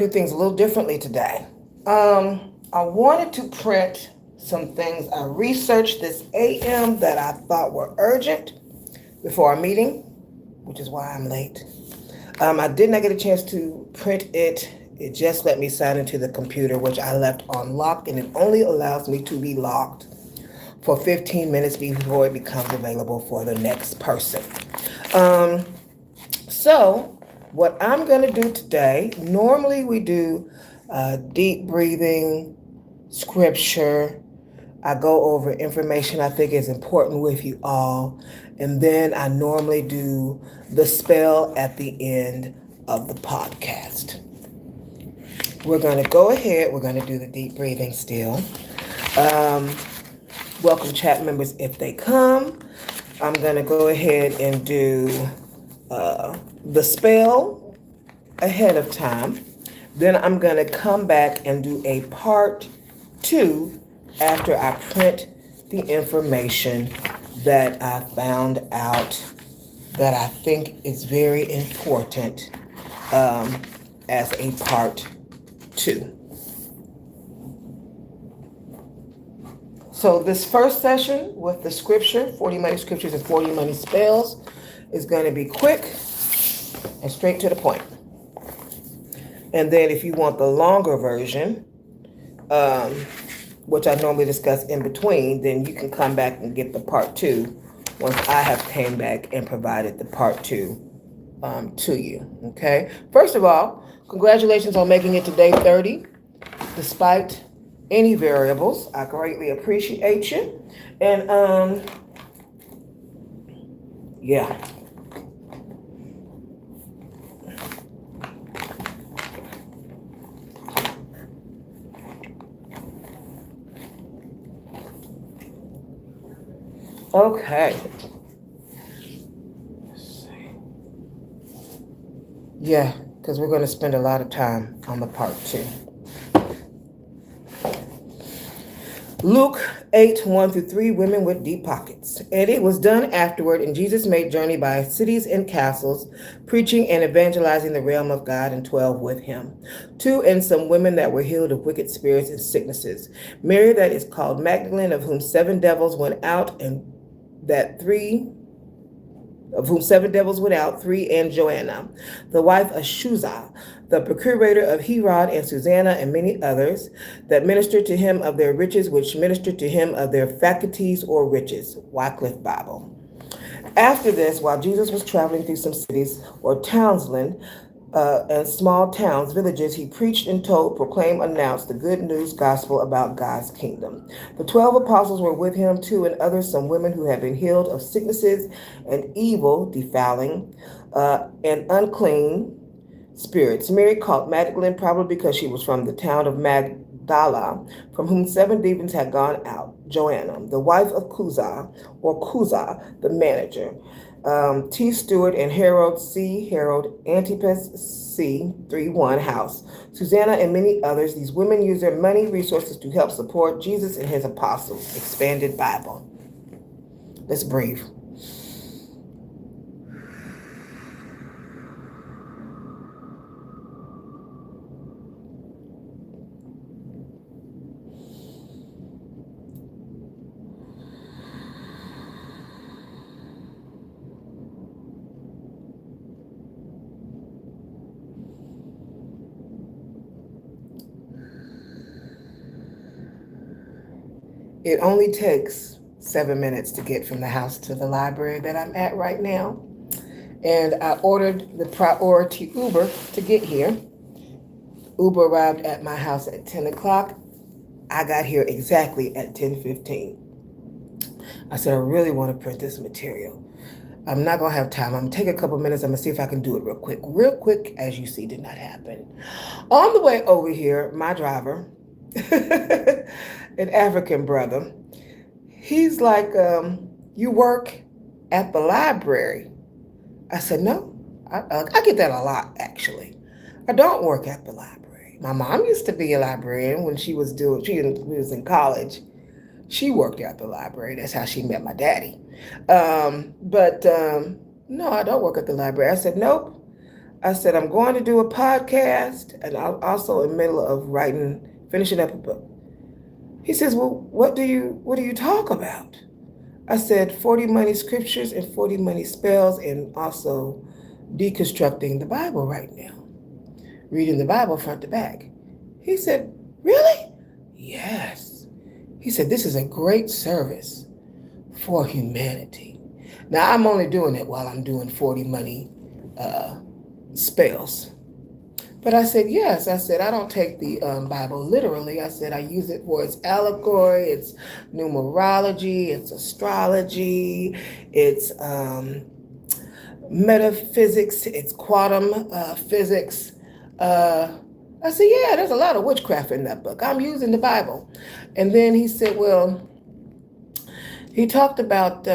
Do things a little differently today. I wanted to print some things I researched this AM that I thought were urgent before our meeting, which is why I'm late. I did not get a chance to print it. It just let me sign into the computer, which I left on lock, and it only allows me to be locked for 15 minutes before it becomes available for the next person. Um, so, what I'm going to do today, normally we do deep breathing, scripture. I go over information I think is important with you all. And then I normally do the spell at the end of the podcast. We're going to go ahead. We're going to do the deep breathing still. Um, Welcome chat members if they come. I'm going to go ahead and do the spell ahead of time. Then I'm going to come back and do a part 2 after I print the information that I found out that I think is very important as a part 2. So this first session with the scripture, 40 money scriptures and 40 money spells, is going to be quick and straight to the point. And then if you want the longer version, which I normally discuss in between, then you can come back and get the part 2 once I have came back and provided the part 2 to you. Okay. First of all, congratulations on making it to day 30, despite any variables. I greatly appreciate you. And yeah. Okay. Yeah, because we're going to spend a lot of time on the part 2. Luke 8, 1-3, women with deep pockets. And it was done afterward, and Jesus made journey by cities and castles, preaching and evangelizing the realm of God, and 12 with him. 2 and some women that were healed of wicked spirits and sicknesses. Mary that is called Magdalene, of whom 7 devils went out, and that 3 of whom 7 devils went out, 3 and Joanna, the wife of Shuzah, the procurator of Herod, and Susanna, and many others, that ministered to him of their riches, which ministered to him of their faculties or riches. Wycliffe Bible. After this, while Jesus was traveling through some cities or townsland, and small towns, villages, he preached and told, proclaimed, announced the good news gospel about God's kingdom. The 12 apostles were with him, 2 and others, some women who had been healed of sicknesses and evil, defiling, and unclean spirits. Mary called Magdalene, probably because she was from the town of Magdala, from whom 7 demons had gone out. Joanna, the wife of Cuza, the manager. T. Stewart and Harold C. Harold Antipas C. 3-1 house. Susanna and many others. These women use their money resources to help support Jesus and his apostles. Expanded Bible. Let's breathe. It only takes 7 minutes to get from the house to the library that I'm at right now. And I ordered the priority Uber to get here. Uber arrived at my house at 10 o'clock. I got here exactly at 10:15. I said, I really want to print this material. I'm not going to have time. I'm going to take a couple minutes. I'm going to see if I can do it real quick. Real quick, as you see, did not happen. On the way over here, my driver, an African brother, he's like, you work at the library? I said, no. I get that a lot, actually. I don't work at the library. My mom used to be a librarian when she was in college. She worked at the library. That's how she met my daddy. But no, I don't work at the library. I said, nope. I said, I'm going to do a podcast, and I'm also in the middle of finishing up a book. He says, well, what do you talk about? I said 40 money scriptures and 40 money spells, and also deconstructing the Bible right now, reading the Bible front to back. He said, really? Yes. He said, this is a great service for humanity. Now, I'm only doing it while I'm doing 40 money spells. But I said, yes. I said, I don't take the Bible literally. I said, I use it for its allegory, its numerology, its astrology, its metaphysics, its quantum physics. I said, yeah, there's a lot of witchcraft in that book. I'm using the Bible. And then he said, well, he talked about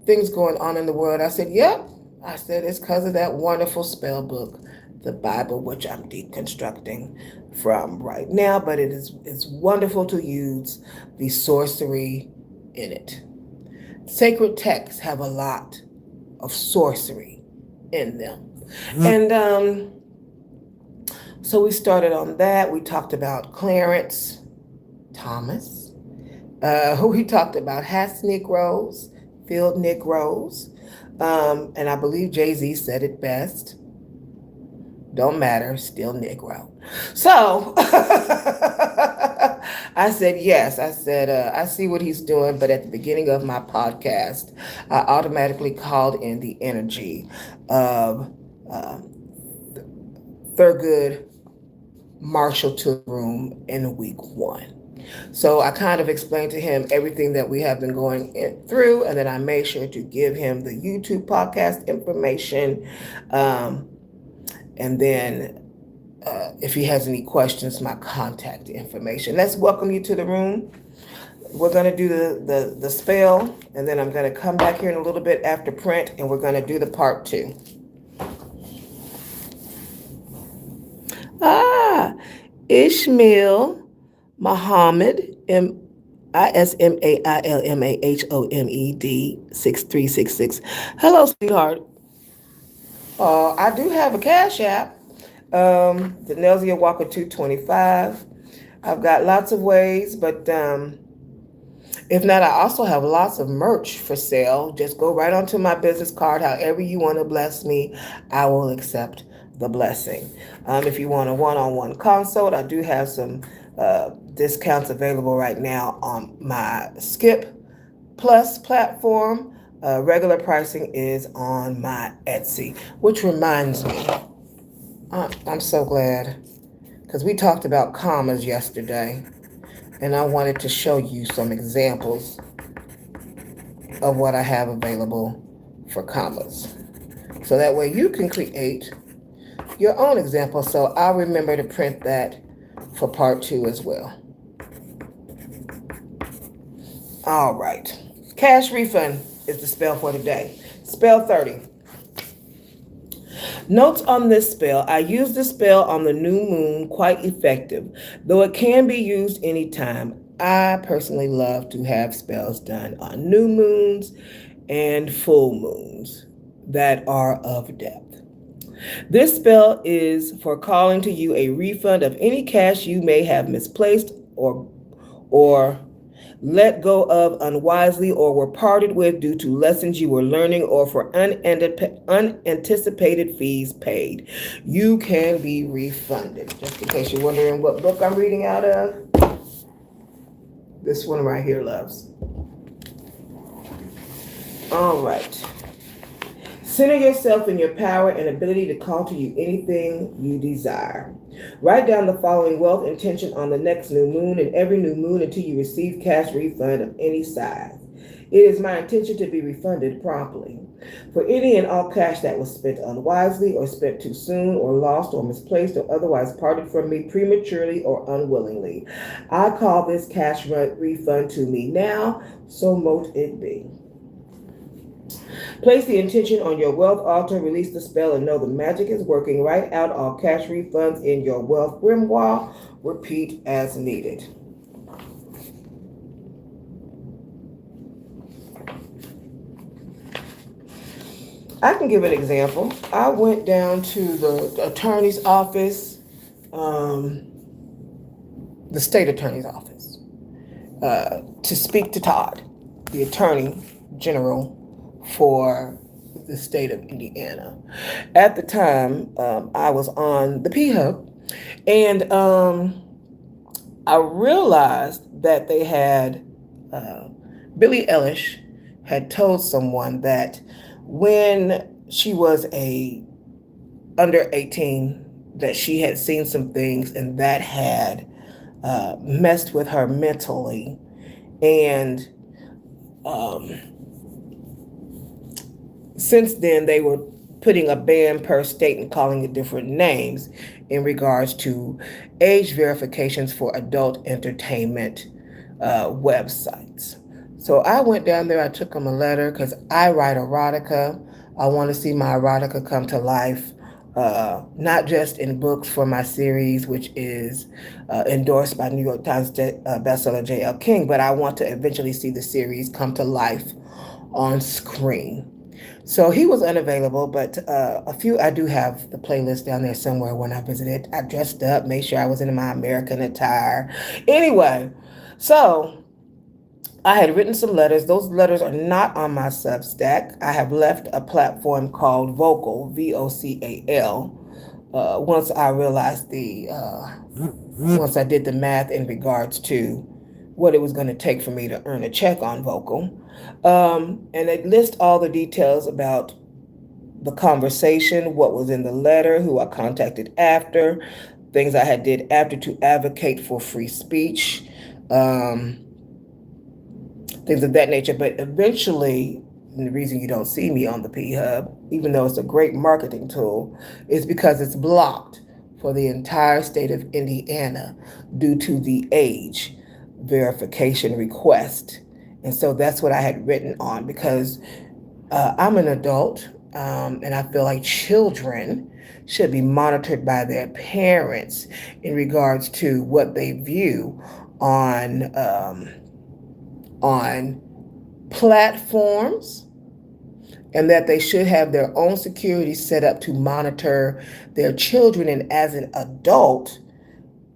things going on in the world. I said, yep. I said, it's because of that wonderful spell book, the Bible, which I'm deconstructing from right now, but it's wonderful to use the sorcery in it. Sacred texts have a lot of sorcery in them. And so we started on that. We talked about Clarence Thomas. We talked about Hass Negroes, Field Negroes. And I believe Jay-Z said it best. Don't matter, still Negro. So I said, yes. I said, I see what he's doing. But at the beginning of my podcast, I automatically called in the energy of Thurgood Marshall to the room in week 1. So I kind of explained to him everything that we have been going through, and then I made sure to give him the YouTube podcast information. And then if he has any questions, my contact information. Let's welcome you to the room. We're going to do the spell, and then I'm going to come back here in a little bit after print, and we're going to do the part 2. Ishmael Muhammad, ISMAILMAHOMED 6366. Hello, sweetheart. I do have a Cash App, Denelzia Walker 225. I've got lots of ways, but if not, I also have lots of merch for sale. Just go right onto my business card. However you want to bless me, I will accept the blessing. If you want a one-on-one consult, I do have some discounts available right now on my Skip Plus platform. Regular pricing is on my Etsy, which reminds me, I'm so glad, because we talked about commas yesterday, and I wanted to show you some examples of what I have available for commas. So that way you can create your own example. So I'll remember to print that for part 2 as well. All right. Cash refund is the spell for today. Spell 30. Notes on this spell. I use the spell on the new moon, quite effective, though it can be used anytime. I personally love to have spells done on new moons and full moons that are of depth. This spell is for calling to you a refund of any cash you may have misplaced or let go of unwisely or were parted with due to lessons you were learning or for unanticipated fees paid. You can be refunded. Just in case you're wondering what book I'm reading out of, this one right here, loves. All right. Center yourself in your power and ability to call to you anything you desire. Write down the following wealth intention on the next new moon and every new moon until you receive cash refund of any size. It is my intention to be refunded promptly. For any and all cash that was spent unwisely or spent too soon or lost or misplaced or otherwise parted from me prematurely or unwillingly, I call this cash refund to me now, so mote it be. Place the intention on your wealth altar, release the spell, and know the magic is working. Write out all cash refunds in your wealth grimoire. Repeat as needed. I can give an example. I went down to the attorney's office, um, the state attorney's office, to speak to Todd, the attorney general for the state of Indiana. At the time, I was on the P Hub, and I realized that they had Billie Eilish had told someone that when she was a under 18, that she had seen some things and that had messed with her mentally, and um, since then they were putting a ban per state and calling it different names in regards to age verifications for adult entertainment websites. So I went down there, I took them a letter because I write erotica. I want to see my erotica come to life, not just in books for my series, which is endorsed by New York Times bestseller J.L. King, but I want to eventually see the series come to life on screen. So he was unavailable, but I do have the playlist down there somewhere when I visited. I dressed up, made sure I was in my American attire. Anyway, so I had written some letters. Those letters are not on my Substack. I have left a platform called Vocal, Vocal, once I realized once I did the math in regards to what it was going to take for me to earn a check on Vocal. And it lists all the details about the conversation, what was in the letter, who I contacted after, things I had did after to advocate for free speech, things of that nature. But eventually, and the reason you don't see me on the P Hub, even though it's a great marketing tool, is because it's blocked for the entire state of Indiana due to the age verification request. And so that's what I had written on because I'm an adult, and I feel like children should be monitored by their parents in regards to what they view on platforms, and that they should have their own security set up to monitor their children. And as an adult,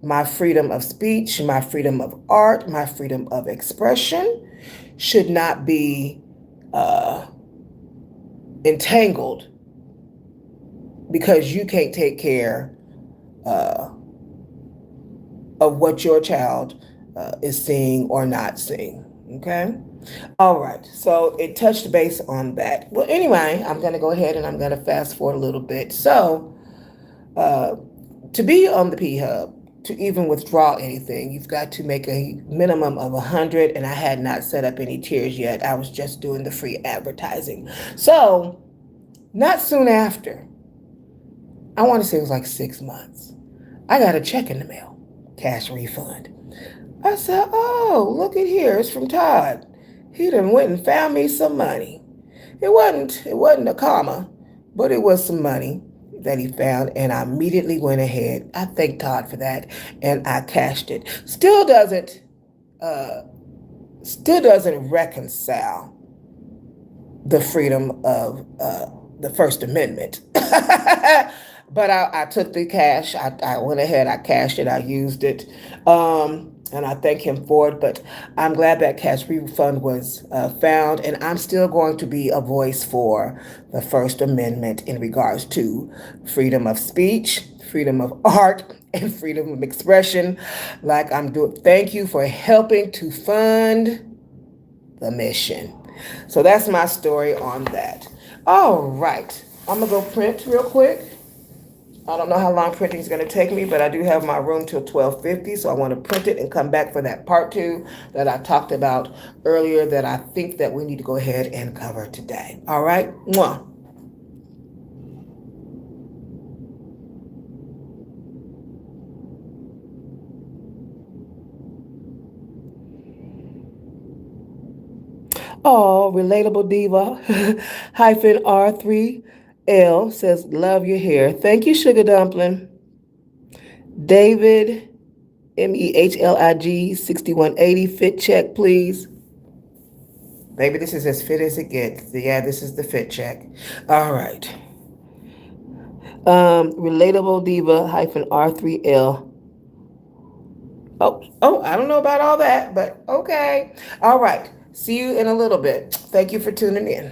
my freedom of speech, my freedom of art, my freedom of expression should not be entangled because you can't take care of what your child is seeing or not seeing. Okay? All right. So it touched base on that. Well, anyway, I'm going to go ahead and I'm going to fast forward a little bit. So to be on the P Hub, to even withdraw anything, you've got to make a minimum of 100, and I had not set up any tiers yet. I was just doing the free advertising. So not soon after, I want to say it was like 6 months, I got a check in the mail, cash refund. I said, oh, look at here, it's from Todd. He done went and found me some money. It wasn't a comma, but it was some money that he found, and I immediately went ahead. I thank Todd for that, and I cashed it. Still doesn't reconcile the freedom of the First Amendment. But I took the cash. I went ahead. I cashed it. I used it. And I thank him for it. But I'm glad that cash refund was found. And I'm still going to be a voice for the First Amendment in regards to freedom of speech, freedom of art, and freedom of expression, like I'm doing. Thank you for helping to fund the mission. So that's my story on that. All right. I'm going to go print real quick. I don't know how long printing is going to take me, but I do have my room till 12:50, so I want to print it and come back for that part 2 that I talked about earlier that I think that we need to go ahead and cover today. All right? Mwah. Oh, relatable diva hyphen R3L says, love your hair. Thank you, Sugar Dumpling. David, MEHLIG 6180, fit check, please. Baby, this is as fit as it gets. Yeah, this is the fit check. All right. Relatable diva hyphen R3L. Oh, I don't know about all that, but okay. All right. See you in a little bit. Thank you for tuning in.